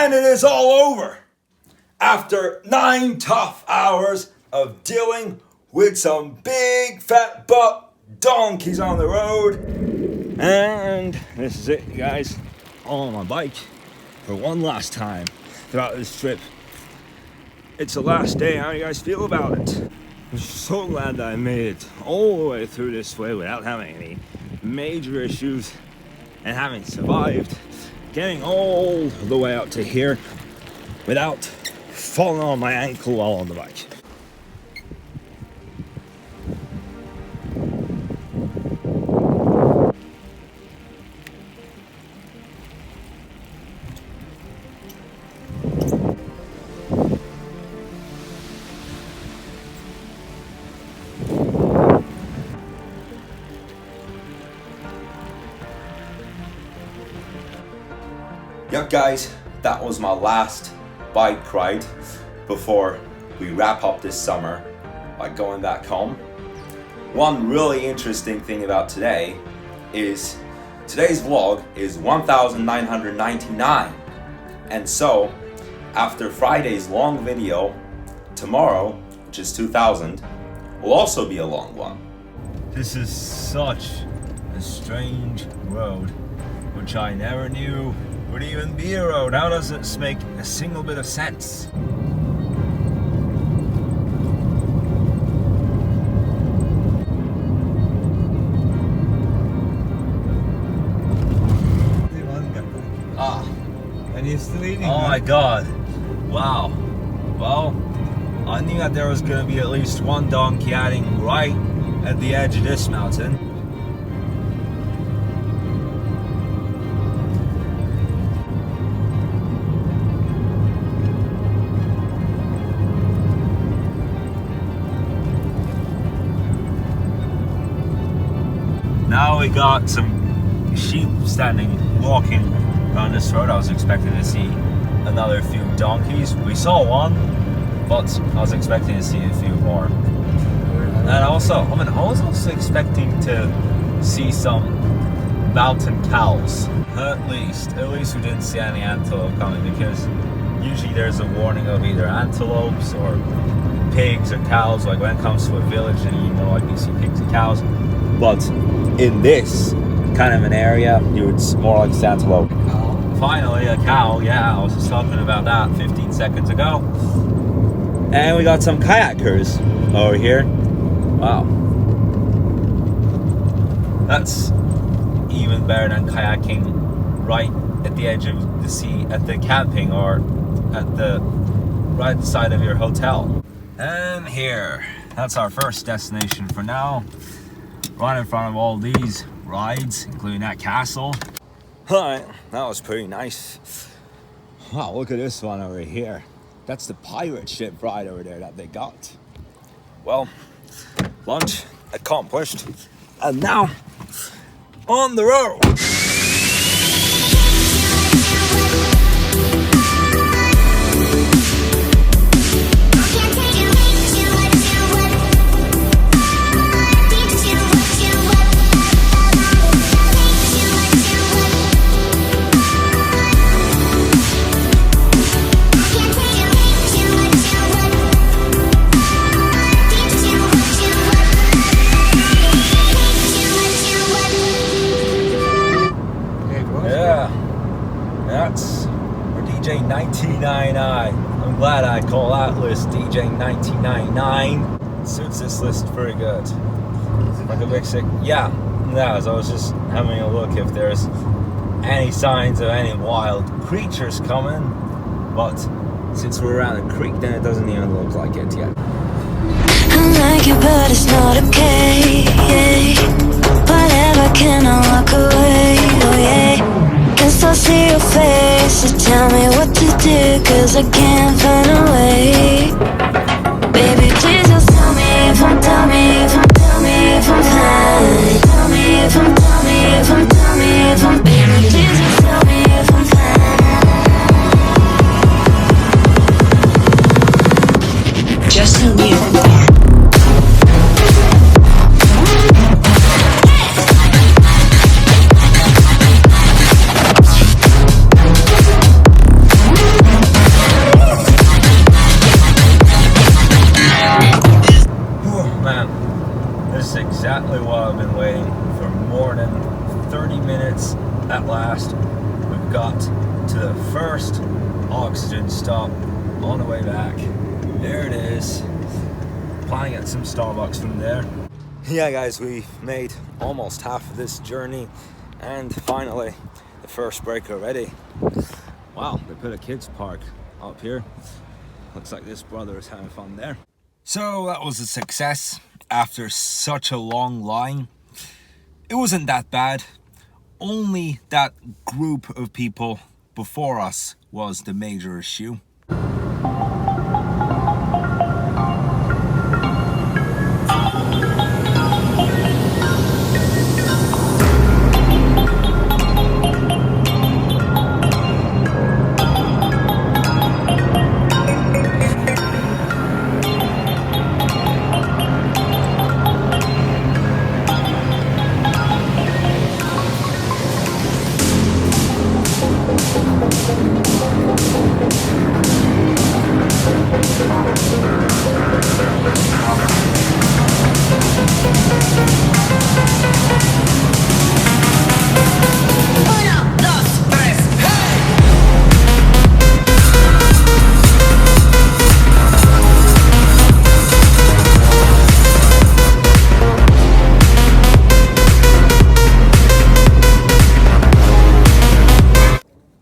And it is all over. After 9 tough hours of dealing with some big fat butt donkeys on the road. And this is it, guys. All on my bike for one last time throughout this trip. It's the last day. How do you guys feel about it? I'm so glad that I made it all the way through this way without having any major issues and having survived getting all the way out to here without falling on my ankle while on the bike. Yep guys, that was my last bike ride before we wrap up this summer by going back home. One really interesting thing about today is today's vlog is 1999, and so after Friday's long video, tomorrow, which is 2000, will also be a long one. This is such a strange road, which I never knew would even be a road. How does this make a single bit of sense? Oh my god. Wow. Well, I knew that there was going to be at least one donkey adding right at the edge of this mountain. Now we got some sheep walking on this road. I was expecting to see another few donkeys. We saw one, but I was expecting to see a few more. And I was also expecting to see some mountain cows. At least we didn't see any antelope coming, because usually there's a warning of either antelopes or pigs or cows. Like when it comes to a village, and you know, like you see pigs and cows. But in this kind of an area, it's more like antelope. Finally, a cow. Yeah, I was just talking about that 15 seconds ago. And we got some kayakers over here. Wow. That's even better than kayaking right at the edge of the sea, at the camping, or at the right side of your hotel. And here, that's our first destination for now. Right in front of all these rides, including that castle. Alright, that was pretty nice. Wow, look at this one over here. That's the pirate ship ride over there that they got. Well, lunch accomplished. And now, on the road. That's for DJ 1999. I'm glad I call that list DJ 1999. Suits this list very good. Like a big sick. Yeah, as I was just having a look if there's any signs of any wild creatures coming. But since we're around a creek, then it doesn't even look like it yet. I like you, but it's not okay. Whatever, can I walk away? Oh yeah. Guess I'll see your face, so tell me what to do, cause I can't find a way. Baby, please just tell me if I'm, tell me if I'm, tell me if I'm fine. Tell me if I'm, tell me if I'm, tell me if I'm, baby, please just tell me if I'm fine. Just so you. first oxygen stop on the way back. There it is. Planning at some Starbucks from there. Yeah guys, we made almost half of this journey and finally the first break already. Wow, they put a kids park up here. Looks like this brother is having fun there. So that was a success after such a long line. It wasn't that bad. Only that group of people before us was the major issue.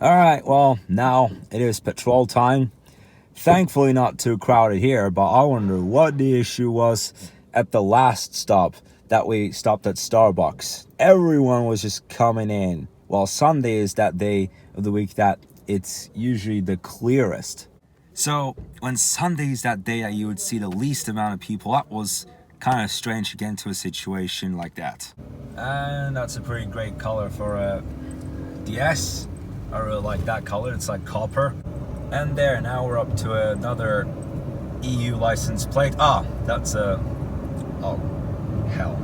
Alright, well, now it is patrol time. Thankfully not too crowded here, but I wonder what the issue was at the last stop that we stopped at Starbucks. Everyone was just coming in. Well, Sunday is that day of the week that it's usually the clearest. So when Sunday is that day that you would see the least amount of people, that was kind of strange to get into a situation like that. And that's a pretty great color for a DS. I really like that color, it's like copper. And there, now we're up to another EU license plate. Ah, that's a... oh, hell.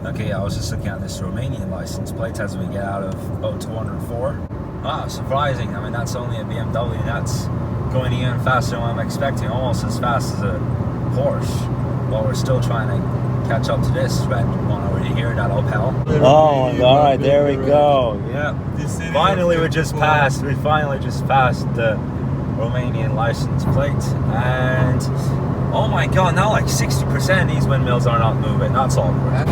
Okay, I was just looking at this Romanian license plate as we get out of O204. Ah, surprising. I mean, that's only a BMW. That's going even faster than what I'm expecting. Almost as fast as a Porsche. But we're still trying to catch up to this red one over here, that Opel. Oh my god, there we go. Yeah. Finally we just passed the Romanian license plate, and oh my god, now like 60% of these windmills are not moving. That's all good.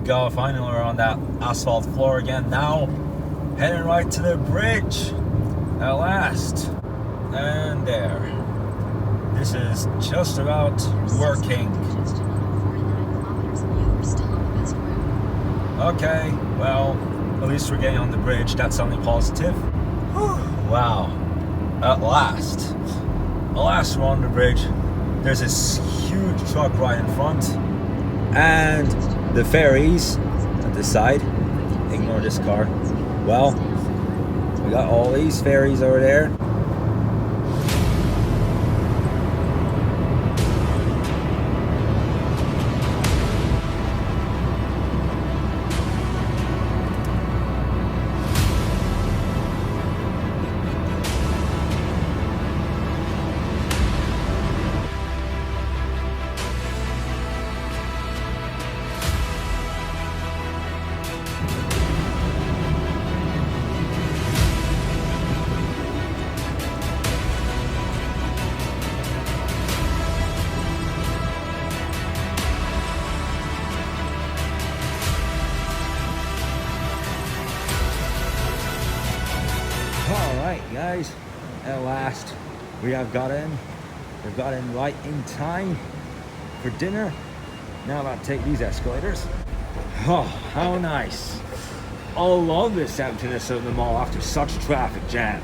Go, finally we're on that asphalt floor again. Now heading right to the bridge at last, and there, this is just about working. Okay, well, at least we're getting on the bridge. That's something positive. Whew, wow, at last we're on the bridge. There's this huge truck right in front, and the ferries at the side. Ignore this car. Well, we got all these ferries over there. Alright guys, at last we have got in. We've got in right in time for dinner. Now I'm about to take these escalators. Oh, how nice. I love this emptiness of the mall after such a traffic jam.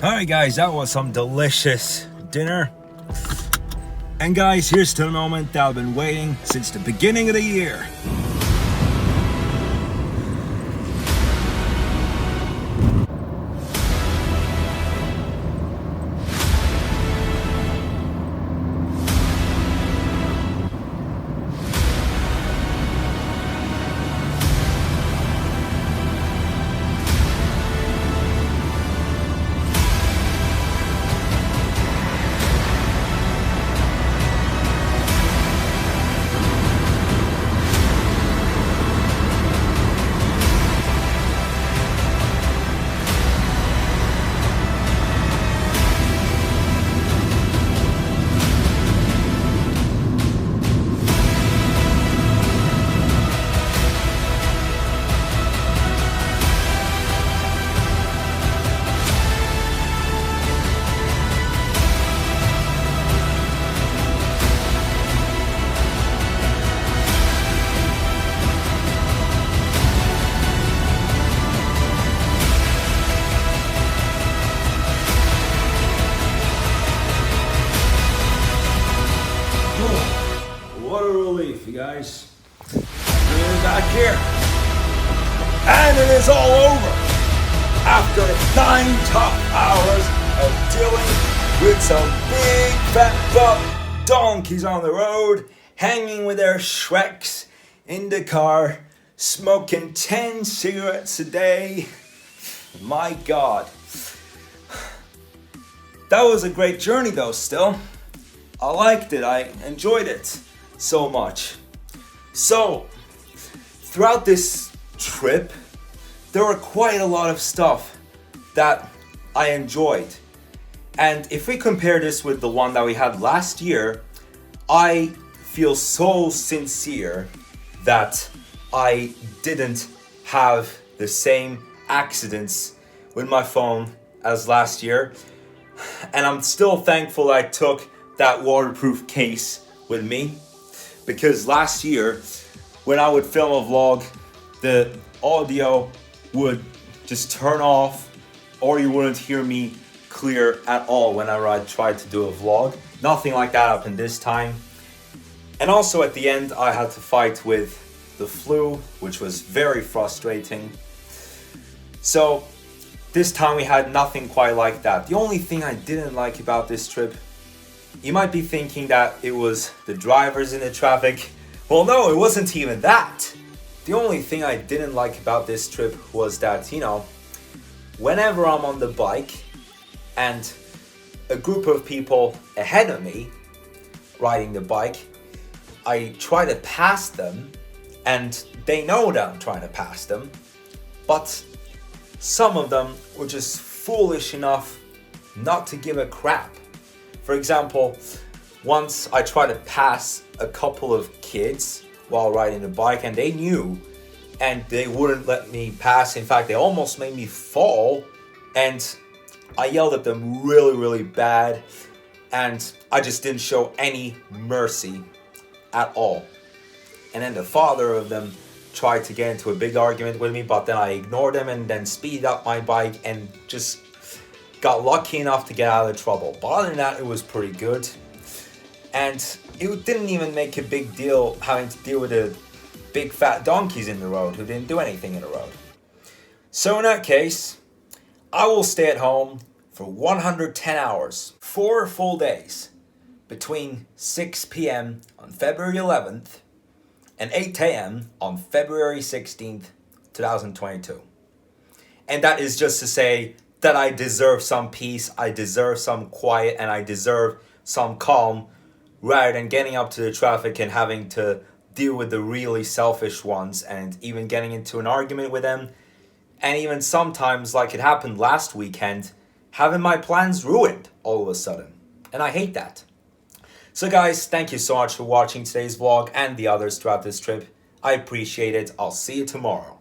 Alright guys, that was some delicious dinner. And guys, here's to the moment that I've been waiting since the beginning of the year. What a relief, you guys. We're back here. And it is all over. After 9 tough hours of dealing with some big fat buck donkeys on the road, hanging with their Shreks in the car, smoking 10 cigarettes a day. My God. That was a great journey though, still. I liked it, I enjoyed it so much. So, throughout this trip, there were quite a lot of stuff that I enjoyed. And if we compare this with the one that we had last year, I feel so sincere that I didn't have the same accidents with my phone as last year. And I'm still thankful I took that waterproof case with me, because last year when I would film a vlog, the audio would just turn off, or you wouldn't hear me clear at all whenever I tried to do a vlog. Nothing like that happened this time. And also at the end I had to fight with the flu, which was very frustrating. So this time we had nothing quite like that. The only thing I didn't like about this trip, you might be thinking that it was the drivers in the traffic. Well, no, it wasn't even that. The only thing I didn't like about this trip was that, whenever I'm on the bike and a group of people ahead of me riding the bike, I try to pass them and they know that I'm trying to pass them, but some of them were just foolish enough not to give a crap. For example, once I tried to pass a couple of kids while riding the bike and they knew and they wouldn't let me pass. In fact, they almost made me fall and I yelled at them really, really bad and I just didn't show any mercy at all. And then the father of them tried to get into a big argument with me, but then I ignored him and then speeded up my bike and just got lucky enough to get out of trouble. But other than that, it was pretty good. And it didn't even make a big deal having to deal with the big fat donkeys in the road who didn't do anything in the road. So in that case, I will stay at home for 110 hours, 4 full days, between 6 p.m. on February 11th and 8 a.m. on February 16th, 2022. And that is just to say that I deserve some peace, I deserve some quiet, and I deserve some calm, rather than getting up to the traffic and having to deal with the really selfish ones and even getting into an argument with them, and even sometimes, like it happened last weekend, having my plans ruined all of a sudden. And I hate that. So guys, thank you so much for watching today's vlog and the others throughout this trip. I appreciate it. I'll see you tomorrow.